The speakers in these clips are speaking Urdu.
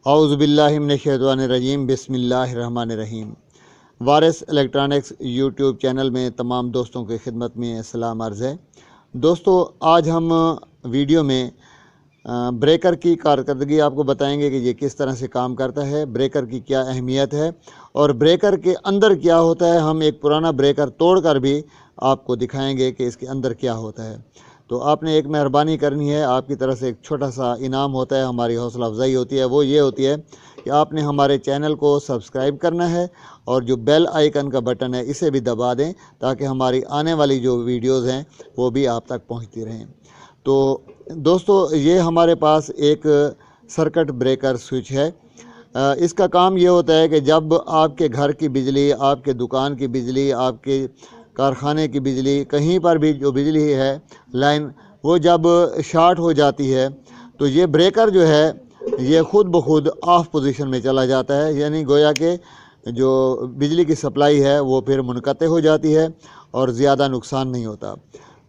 اعوذ باللہ من الشیطان الرجیم، بسم اللہ الرحمن الرحیم۔ وارث الیکٹرانکس یوٹیوب چینل میں تمام دوستوں کی خدمت میں سلام عرض ہے۔ دوستو، آج ہم ویڈیو میں بریکر کی کارکردگی آپ کو بتائیں گے کہ یہ کس طرح سے کام کرتا ہے، بریکر کی کیا اہمیت ہے اور بریکر کے اندر کیا ہوتا ہے۔ ہم ایک پرانا بریکر توڑ کر بھی آپ کو دکھائیں گے کہ اس کے اندر کیا ہوتا ہے۔ تو آپ نے ایک مہربانی کرنی ہے، آپ کی طرف سے ایک چھوٹا سا انعام ہوتا ہے، ہماری حوصلہ افزائی ہوتی ہے، وہ یہ ہوتی ہے کہ آپ نے ہمارے چینل کو سبسکرائب کرنا ہے اور جو بیل آئیکن کا بٹن ہے اسے بھی دبا دیں تاکہ ہماری آنے والی جو ویڈیوز ہیں وہ بھی آپ تک پہنچتی رہیں۔ تو دوستو، یہ ہمارے پاس ایک سرکٹ بریکر سوئچ ہے۔ اس کا کام یہ ہوتا ہے کہ جب آپ کے گھر کی بجلی، آپ کے دکان کی بجلی، آپ کے کارخانے کی بجلی، کہیں پر بھی جو بجلی ہے لائن، وہ جب شارٹ ہو جاتی ہے تو یہ بریکر جو ہے یہ خود بخود آف پوزیشن میں چلا جاتا ہے، یعنی گویا کہ جو بجلی کی سپلائی ہے وہ پھر منقطع ہو جاتی ہے اور زیادہ نقصان نہیں ہوتا۔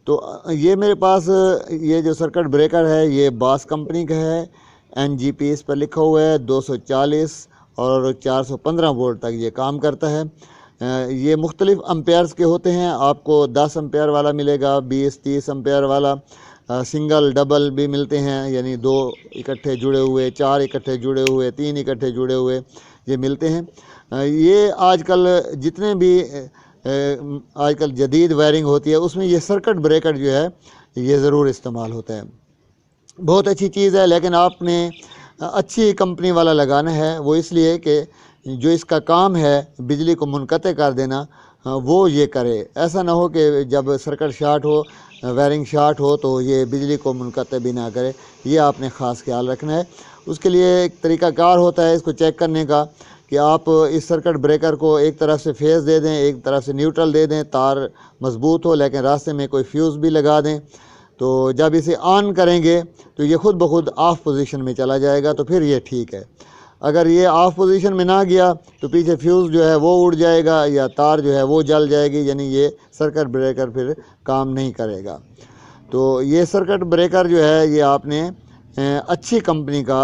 تو یہ میرے پاس یہ جو سرکٹ بریکر ہے یہ باس کمپنی کا ہے، NGP اس پر لکھا ہوا ہے، 240 اور 415 وولٹ تک یہ کام کرتا ہے۔ یہ مختلف امپیئرز کے ہوتے ہیں، آپ کو 10 امپیئر والا ملے گا، 20-30 امپیئر والا، سنگل ڈبل بھی ملتے ہیں، یعنی 2 اکٹھے جڑے ہوئے، 4 اکٹھے جڑے ہوئے، 3 اکٹھے جڑے ہوئے یہ ملتے ہیں۔ یہ آج کل جتنے بھی آج کل جدید وائرنگ ہوتی ہے اس میں یہ سرکٹ بریکر جو ہے یہ ضرور استعمال ہوتا ہے۔ بہت اچھی چیز ہے، لیکن آپ نے اچھی کمپنی والا لگانا ہے، وہ اس لیے کہ جو اس کا کام ہے بجلی کو منقطع کر دینا وہ یہ کرے۔ ایسا نہ ہو کہ جب سرکٹ شارٹ ہو، وائرنگ شارٹ ہو تو یہ بجلی کو منقطع بھی نہ کرے، یہ آپ نے خاص خیال رکھنا ہے۔ اس کے لیے ایک طریقہ کار ہوتا ہے اس کو چیک کرنے کا کہ آپ اس سرکٹ بریکر کو ایک طرف سے فیز دے دیں، ایک طرف سے نیوٹرل دے دیں، تار مضبوط ہو، لیکن راستے میں کوئی فیوز بھی لگا دیں۔ تو جب اسے آن کریں گے تو یہ خود بخود آف پوزیشن میں چلا جائے گا، تو پھر یہ ٹھیک ہے۔ اگر یہ آف پوزیشن میں نہ گیا تو پیچھے فیوز جو ہے وہ اڑ جائے گا یا تار جو ہے وہ جل جائے گی، یعنی یہ سرکٹ بریکر پھر کام نہیں کرے گا۔ تو یہ سرکٹ بریکر جو ہے یہ آپ نے اچھی کمپنی کا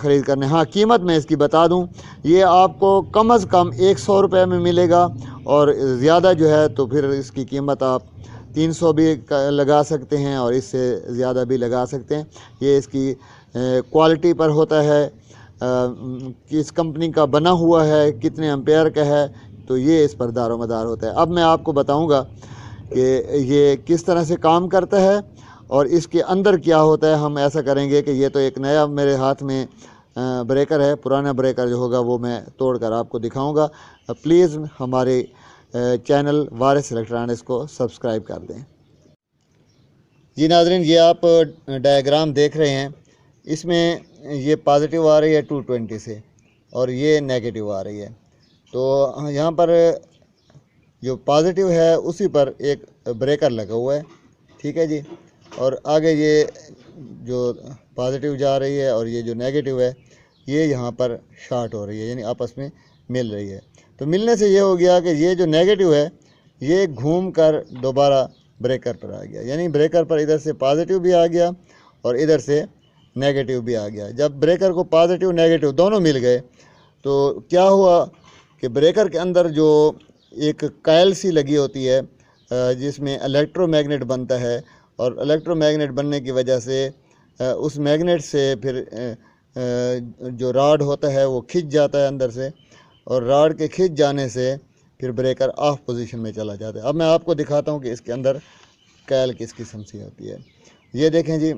خرید کرنا ہے۔ ہاں، قیمت میں اس کی بتا دوں، یہ آپ کو کم از کم 100 روپے میں ملے گا، اور زیادہ جو ہے تو پھر اس کی قیمت آپ 300 بھی لگا سکتے ہیں اور اس سے زیادہ بھی لگا سکتے ہیں۔ یہ اس کی کوالٹی پر ہوتا ہے، کس کمپنی کا بنا ہوا ہے، کتنے امپیئر کا ہے، تو یہ اس پر دار و مدار ہوتا ہے۔ اب میں آپ کو بتاؤں گا کہ یہ کس طرح سے کام کرتا ہے اور اس کے اندر کیا ہوتا ہے۔ ہم ایسا کریں گے کہ یہ تو ایک نیا میرے ہاتھ میں بریکر ہے، پرانا بریکر جو ہوگا وہ میں توڑ کر آپ کو دکھاؤں گا۔ پلیز ہمارے چینل وارث الیکٹرانکس کو سبسکرائب کر دیں۔ جی ناظرین، یہ آپ ڈائیگرام دیکھ رہے ہیں، اس میں یہ پازیٹیو آ رہی ہے 220 سے اور یہ نیگیٹو آ رہی ہے۔ تو یہاں پر جو پازیٹیو ہے اسی پر ایک بریکر لگا ہوا ہے، ٹھیک ہے جی، اور آگے یہ جو پازیٹیو جا رہی ہے اور یہ جو نیگیٹو ہے یہ یہاں پر شارٹ ہو رہی ہے، یعنی آپس میں مل رہی ہے۔ تو ملنے سے یہ ہو گیا کہ یہ جو نیگیٹو ہے یہ گھوم کر دوبارہ بریکر پر آ گیا، یعنی بریکر پر ادھر سے پازیٹیو بھی آ گیا اور ادھر سے نیگیٹو بھی آ گیا۔ جب بریکر کو پازیٹیو نیگیٹو دونوں مل گئے تو کیا ہوا کہ بریکر کے اندر جو ایک کائل سی لگی ہوتی ہے جس میں الیکٹرو میگنیٹ بنتا ہے، اور الیکٹرو میگنیٹ بننے کی وجہ سے اس میگنیٹ سے پھر جو راڈ ہوتا ہے وہ کھنچ جاتا ہے اندر سے، اور راڈ کے کھنچ جانے سے پھر بریکر آف پوزیشن میں چلا جاتا ہے۔ اب میں آپ کو دکھاتا ہوں کہ اس کے اندر کائل کس قسم سے ہوتی ہے۔ یہ دیکھیں جی،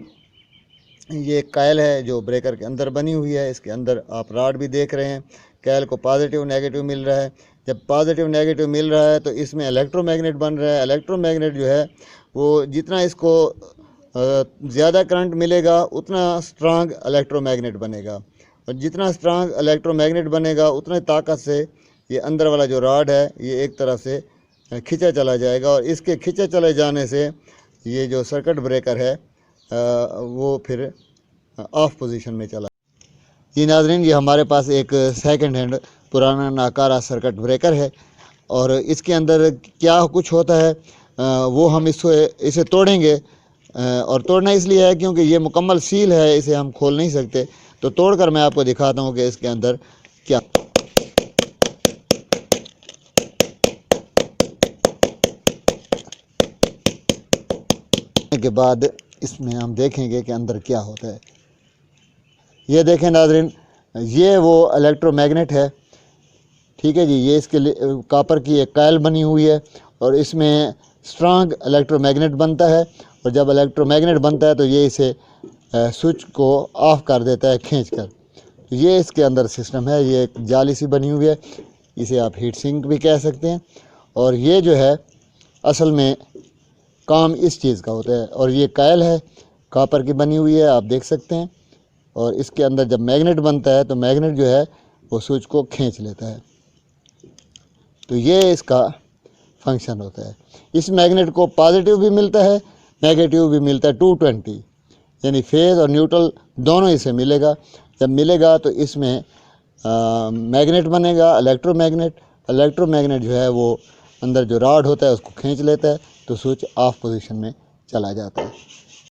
یہ کائل ہے جو بریکر کے اندر بنی ہوئی ہے، اس کے اندر آپ راڈ بھی دیکھ رہے ہیں۔ کائل کو پازیٹیو نیگیٹو مل رہا ہے، جب پازیٹیو نیگیٹو مل رہا ہے تو اس میں الیکٹرو میگنیٹ بن رہا ہے۔ الیکٹرو میگنیٹ جو ہے وہ جتنا اس کو زیادہ کرنٹ ملے گا اتنا سٹرانگ الیکٹرو میگنیٹ بنے گا، اور جتنا سٹرانگ الیکٹرو میگنیٹ بنے گا اتنے طاقت سے یہ اندر والا جو راڈ ہے یہ ایک طرف سے کھینچا چلا جائے گا، اور اس کے کھینچے چلے جانے سے یہ جو سرکٹ بریکر ہے وہ پھر آف پوزیشن میں چلا۔ جی ناظرین، یہ ہمارے پاس ایک سیکنڈ ہینڈ پرانا ناکارہ سرکٹ بریکر ہے، اور اس کے اندر کیا کچھ ہوتا ہے وہ ہم اسے توڑیں گے، اور توڑنا اس لیے ہے کیونکہ یہ مکمل سیل ہے، اسے ہم کھول نہیں سکتے۔ تو توڑ کر میں آپ کو دکھاتا ہوں کہ اس کے اندر کیا کے بعد اس میں ہم دیکھیں گے کہ اندر کیا ہوتا ہے۔ یہ دیکھیں ناظرین، یہ وہ الیکٹرو میگنیٹ ہے، ٹھیک ہے جی۔ یہ اس کے کاپر کی ایک کائل بنی ہوئی ہے اور اس میں اسٹرانگ الیکٹرو میگنیٹ بنتا ہے، اور جب الیکٹرو میگنیٹ بنتا ہے تو یہ اسے سوئچ کو آف کر دیتا ہے کھینچ کر۔ یہ اس کے اندر سسٹم ہے، یہ ایک جالی سی بنی ہوئی ہے، اسے آپ ہیٹ سنک بھی کہہ سکتے ہیں۔ اور یہ جو ہے اصل میں کام اس چیز کا ہوتا ہے، اور یہ کائل ہے کاپر کی بنی ہوئی ہے، آپ دیکھ سکتے ہیں، اور اس کے اندر جب میگنیٹ بنتا ہے تو میگنیٹ جو ہے وہ سوئچ کو کھینچ لیتا ہے۔ تو یہ اس کا فنکشن ہوتا ہے۔ اس میگنیٹ کو پازیٹیو بھی ملتا ہے، نیگیٹیو بھی ملتا ہے، 220، یعنی فیز اور نیوٹرل دونوں اسے ملے گا۔ جب ملے گا تو اس میں میگنیٹ بنے گا، الیکٹرو میگنیٹ جو ہے وہ اندر جو راڈ ہوتا ہے اس کو کھینچ لیتا ہے، تو سوئچ آف پوزیشن میں چلا جاتا ہے۔